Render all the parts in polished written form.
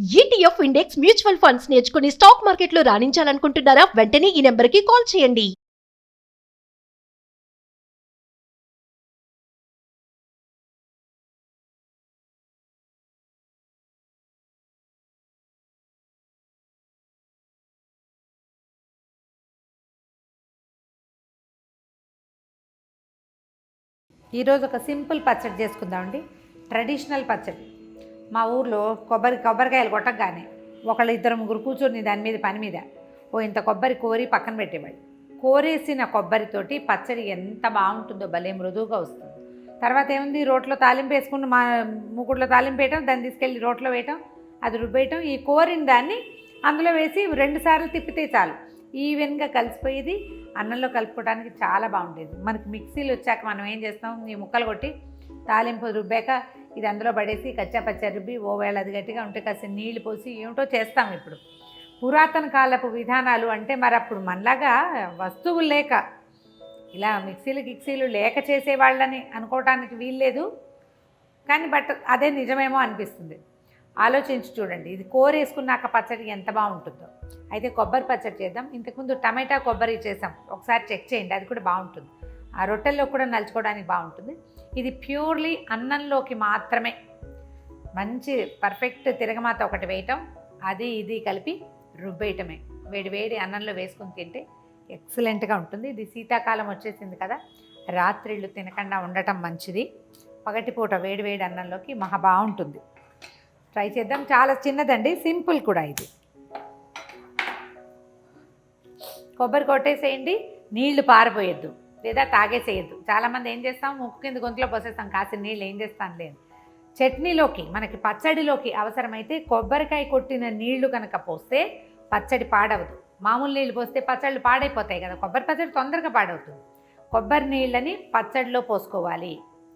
ETF index mutual funds నేర్చుకుని stock మార్కెట్లో రాణించాలనుకుంటున్నారా? వెంటనే ఈ నెంబర్కి కాల్ చేయండి. ఈరోజు ఒక సింపుల్ పచ్చడి చేసుకుందామండి. ట్రెడిషనల్ పచ్చడి. మా ఊర్లో కొబ్బరికాయలు కొట్టగానే ఒకళ్ళు ఇద్దరు ముగ్గురు కూర్చొని దాని మీద పని మీద ఇంత కొబ్బరి కోరి పక్కన పెట్టేవాళ్ళు. కోరేసిన కొబ్బరితోటి పచ్చడి ఎంత బాగుంటుందో, భలే మృదువుగా వస్తుంది. తర్వాత ఏముంది, రోట్లో తాలింపు వేసుకుని మూకుడులో తాలింపు వేయటం, దాన్ని తీసుకెళ్ళి రోట్లో వేయటం, అది రుబ్బేయటం. ఈ కోరిన దాన్ని అందులో వేసి 2 సార్లు తిప్పితే చాలు, ఈవెన్గా కలిసిపోయేది. అన్నంలో కలుపుకోవడానికి చాలా బాగుంటుంది. మనకి మిక్సీలు వచ్చాక మనం ఏం చేస్తాం, ఈ ముక్కలు కొట్టి తాలింపు రుబ్బాక ఇది అందులో పడేసి కచ్చా పచ్చా రుబ్బి ఓవేళ అది గట్టిగా ఉంటే కాస్త నీళ్లు పోసి ఏమిటో చేస్తాం. ఇప్పుడు పురాతన కాలపు విధానాలు అంటే మరి అప్పుడు మనలాగా వస్తువులు లేక, ఇలా మిక్సీలు లేక చేసేవాళ్ళని అనుకోవటానికి వీల్లేదు. కానీ అదే నిజమేమో అనిపిస్తుంది. ఆలోచించి చూడండి, ఇది కోరేసుకున్నాక పచ్చడి ఎంత బాగుంటుందో. అయితే కొబ్బరి పచ్చడి చేద్దాం. ఇంతకుముందు టమాటా కొబ్బరి చేసాం, ఒకసారి చెక్ చేయండి, అది కూడా బాగుంటుంది. ఆ రొట్టెల్లో కూడా నలుచుకోవడానికి బాగుంటుంది. ఇది ప్యూర్లీ అన్నంలోకి మాత్రమే. మంచి పర్ఫెక్ట్ తిరగమాత ఒకటి వేయటం, అది ఇది కలిపి రుబ్బేయటమే. వేడి అన్నంలో వేసుకుని తింటే ఎక్సలెంట్గా ఉంటుంది. ఇది శీతాకాలం వచ్చేసింది కదా, రాత్రిళ్ళు తినకుండా ఉండటం మంచిది. పగటిపూట వేడి అన్నంలోకి మహా బాగుంటుంది. ట్రై చేద్దాం. చాలా చిన్నదండి, సింపుల్ కూడా. ఇది కొబ్బరి కొట్టేసేయండి, నీళ్లు పారిపోయొద్దు లేదా తాగేసేయద్దు. చాలామంది ఏం చేస్తాం, ముక్కు కింద గొంతులో పోసేస్తాం, కాసిన నీళ్ళు ఏం చేస్తాను లేదు. చట్నీలోకి, మనకి పచ్చడిలోకి అవసరమైతే కొబ్బరికాయ కొట్టిన నీళ్లు కనుక పోస్తే పచ్చడి పాడవదు. మామూలు నీళ్ళు పోస్తే పచ్చళ్ళు పాడైపోతాయి కదా, కొబ్బరి పచ్చడి తొందరగా పాడవుతుంది. కొబ్బరి నీళ్ళని పచ్చడిలో పోసుకోవాలి,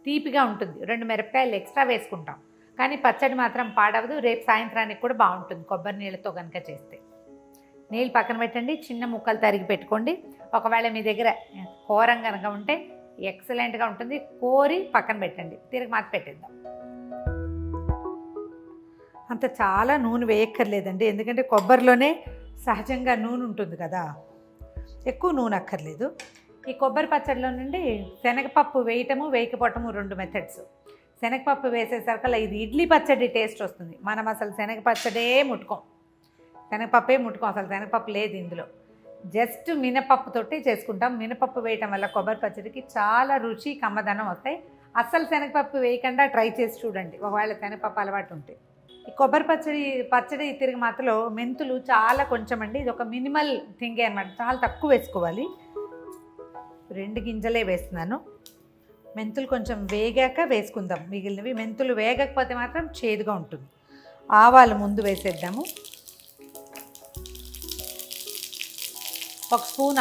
తీపిగా ఉంటుంది. 2 మిరపకాయలు ఎక్స్ట్రా వేసుకుంటాం, కానీ పచ్చడి మాత్రం పాడవదు. రేపు సాయంత్రానికి కూడా బాగుంటుంది కొబ్బరి నీళ్ళతో కనుక చేస్తే. నీళ్ళు పక్కన పెట్టండి, చిన్న ముక్కలు తరిగి పెట్టుకోండి. ఒకవేళ మీ దగ్గర కూరం కనుక ఉంటే ఎక్సలెంట్గా ఉంటుంది. కోరి పక్కన పెట్టండి, తిరిగి మాత్రం పెట్టేద్దాం. అంత చాలా నూనె వేయక్కర్లేదండి, ఎందుకంటే కొబ్బరిలోనే సహజంగా నూనె ఉంటుంది కదా, ఎక్కువ నూనె అక్కర్లేదు. ఈ కొబ్బరి పచ్చడిలో నుండి శనగపప్పు వేయటము వేయకపోవటము 2 మెథడ్స్. శనగపప్పు వేసేసరికల్లా ఇది ఇడ్లీ పచ్చడి టేస్ట్ వస్తుంది. మనం అసలు శనగపచ్చడే ముట్టుకోం, శనగపప్పే ముట్టుకోం, అసలు శనగపప్పు లేదు ఇందులో. జస్ట్ మినపప్పుతోటి చేసుకుంటాం. మినపప్పు వేయటం వల్ల కొబ్బరి పచ్చడికి చాలా రుచి, కమ్మదనం వస్తాయి. అస్సలు శనగపప్పు వేయకుండా ట్రై చేసి చూడండి, ఒకవేళ శనగపప్పు అలవాటు ఉంటే. ఈ కొబ్బరి పచ్చడి తిరిగి మాత్రలో మెంతులు చాలా కొంచెం అండి, ఇది ఒక మినిమల్ థింగే అనమాట, చాలా తక్కువ వేసుకోవాలి. 2 గింజలే వేస్తున్నాను. మెంతులు కొంచెం వేగాక వేసుకుందాం మిగిలినవి. మెంతులు వేగకపోతే మాత్రం చేదుగా ఉంటుంది. ఆవాలు ముందు వేసేద్దాము. 1 స్పూన్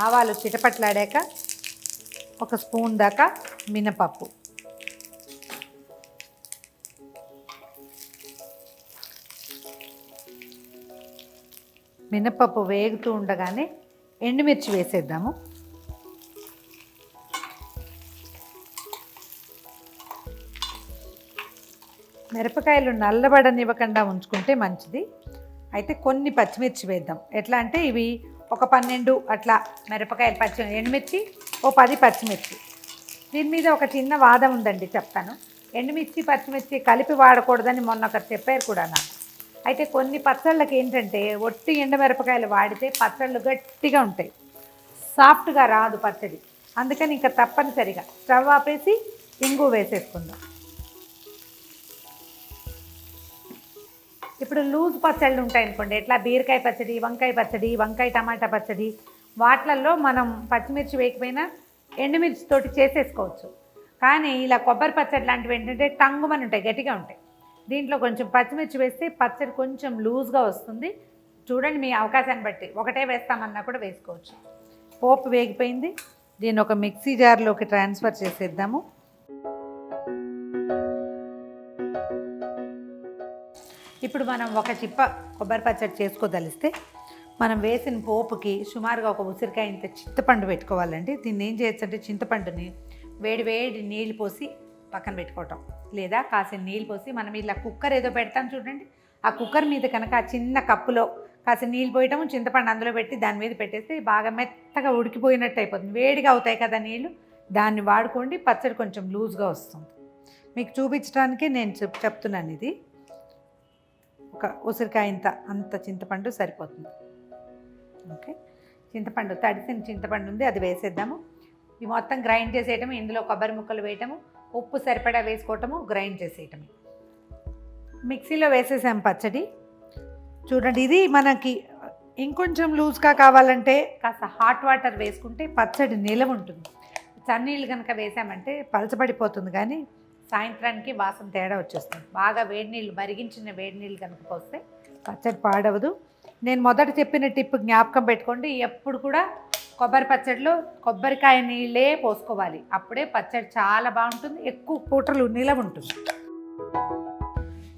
ఆవాలు చిటపట్లాడాక 1 స్పూన్ దాకా మినపప్పు. మినపప్పు వేగుతూ ఉండగానే ఎండుమిర్చి వేసేద్దాము. మిరపకాయలు నల్లబడనివ్వకుండా ఉంచుకుంటే మంచిది. అయితే కొన్ని పచ్చిమిర్చి వేద్దాం. ఎట్లా అంటే ఇవి ఒక 12 అట్లా మిరపకాయలు, ఎండుమిర్చి 10 పచ్చిమిర్చి. దీని మీద ఒక చిన్న వాదం ఉందండి, చెప్తాను. ఎండుమిర్చి పచ్చిమిర్చి కలిపి వాడకూడదని మొన్న ఒకరు చెప్పారు కూడా నాకు. అయితే కొన్ని పచ్చళ్ళకి ఏంటంటే ఒట్టి ఎండుమిరపకాయలు వాడితే పచ్చళ్ళు గట్టిగా ఉంటాయి, సాఫ్ట్గా రాదు పచ్చడి. అందుకని ఇంకా తప్పనిసరిగా స్టవ్ ఆపేసి ఇంగు వేసేసుకుందాం. ఇప్పుడు లూజ్ పచ్చళ్ళు ఉంటాయి అనుకోండి, ఎట్లా బీరకాయ పచ్చడి, వంకాయ టమాటా పచ్చడి, వాటిల్లో మనం పచ్చిమిర్చి వేయకపోయినా ఎండుమిర్చితోటి చేసేసుకోవచ్చు. కానీ ఇలా కొబ్బరి పచ్చడి లాంటివి ఏంటంటే టంగుమని ఉంటాయి, గట్టిగా ఉంటాయి. దీంట్లో కొంచెం పచ్చిమిర్చి వేస్తే పచ్చడి కొంచెం లూజ్గా వస్తుంది. చూడండి, మీ అవకాశాన్ని బట్టి ఒకటే వేస్తామన్నా కూడా వేసుకోవచ్చు. పోపు వేగిపోయింది, దీన్ని ఒక మిక్సీ జార్లోకి ట్రాన్స్ఫర్ చేసేద్దాము. ఇప్పుడు మనం ఒక చిప్ప కొబ్బరి పచ్చడి చేసుకోదలిస్తే మనం వేసిన పోపుకి సుమారుగా ఒక ఉసిరికాయ ఇంత చింతపండు పెట్టుకోవాలండి. దీన్ని ఏం చేయొచ్చు అంటే చింతపండుని వేడి నీళ్ళు పోసి పక్కన పెట్టుకోవటం, లేదా కాసిన నీళ్ళు పోసి మనం ఇలా కుక్కర్ ఏదో పెడతాం చూడండి, ఆ కుక్కర్ మీద కనుక ఆ చిన్న కప్పులో కాసిన నీళ్ళు పోయటము, చింతపండు అందులో పెట్టి దాని మీద పెట్టేస్తే బాగా మెత్తగా ఉడికిపోయినట్టు అయిపోతుంది. వేడిగా అవుతాయి కదా నీళ్ళు, దాన్ని వాడుకోండి. పచ్చడి కొంచెం లూజ్గా వస్తుంది. మీకు చూపించడానికి నేను చెప్తున్నాను. ఇది ఒక ఉసిరికాయ అంత చింతపండు సరిపోతుంది. ఓకే, చింతపండు తడిసిన చింతపండు ఉంది, అది వేసేద్దాము. ఇవి మొత్తం గ్రైండ్ చేసేయటము, ఇందులో కొబ్బరి ముక్కలు వేయటము, ఉప్పు సరిపడా వేసుకోవటము, గ్రైండ్ చేసేయటము. మిక్సీలో వేసేసాము పచ్చడి. చూడండి, ఇది మనకి ఇంకొంచెం లూజ్గా కావాలంటే కాస్త హాట్ వాటర్ వేసుకుంటే పచ్చడి నిలవ ఉంటుంది. చన్నీళ్ళు కనుక వేసామంటే పలచబడిపోతుంది, కానీ సాయంత్రానికి వాసన తేడా వచ్చేస్తుంది. బాగా వేడి నీళ్ళు, మరిగించిన వేడి నీళ్ళు కనుక పోస్తే పచ్చడి పాడవదు. నేను మొదట చెప్పిన టిప్ జ్ఞాపకం పెట్టుకోండి. ఎప్పుడు కూడా కొబ్బరి పచ్చడిలో కొబ్బరికాయ నీళ్ళే పోసుకోవాలి, అప్పుడే పచ్చడి చాలా బాగుంటుంది, ఎక్కువ పూటలు నిలవ ఉంటుంది.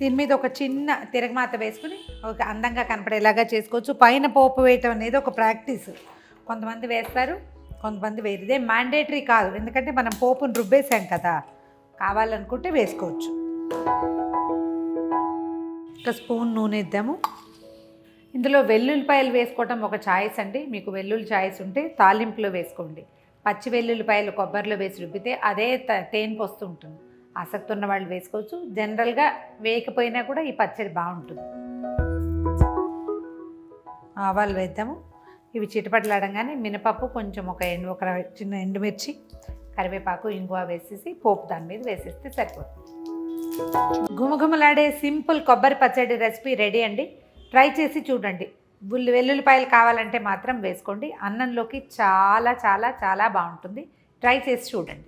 దీని మీద ఒక చిన్న తిరగమాత వేసుకుని ఒక అందంగా కనపడేలాగా చేసుకోవచ్చు. పైన పోపు వేయటం అనేది ఒక ప్రాక్టీస్. కొంతమంది వేస్తారు, కొంతమంది వేరు. ఇదే మ్యాండేటరీ కాదు, ఎందుకంటే మనం పోపును రుబ్బేసాం కదా. కావాలనుకుంటే వేసుకోవచ్చు. ఒక స్పూన్ నూనె ఇద్దాము. ఇందులో వెల్లుల్లిపాయలు వేసుకోవటం ఒక ఛాయిస్ అండి. మీకు వెల్లుల్లి ఛాయిస్ ఉంటే తాలింపులో వేసుకోండి. పచ్చి వెల్లుల్లిపాయలు కొబ్బరిలో వేసి రుబ్బితే అదే తేనె పోస్తూ ఉంటుంది. ఆసక్తి ఉన్న వాళ్ళు వేసుకోవచ్చు. జనరల్గా వేయకపోయినా కూడా ఈ పచ్చడి బాగుంటుంది. ఆవాలు వేద్దాము. ఇవి చిటపటలాడంగానే మినపప్పు, కొంచెం ఒక చిన్న ఎండుమిర్చి, కరివేపాకు, ఇంగువ వేసేసి పోపు దాని మీద వేసేస్తే సరిపోతుంది. గుమగుమలాడే సింపుల్ కొబ్బరి పచ్చడి రెసిపీ రెడీ అండి. ట్రై చేసి చూడండి. వెల్లుల్లిపాయలు కావాలంటే మాత్రం వేసుకోండి. అన్నంలోకి చాలా చాలా చాలా బాగుంటుంది. ట్రై చేసి చూడండి.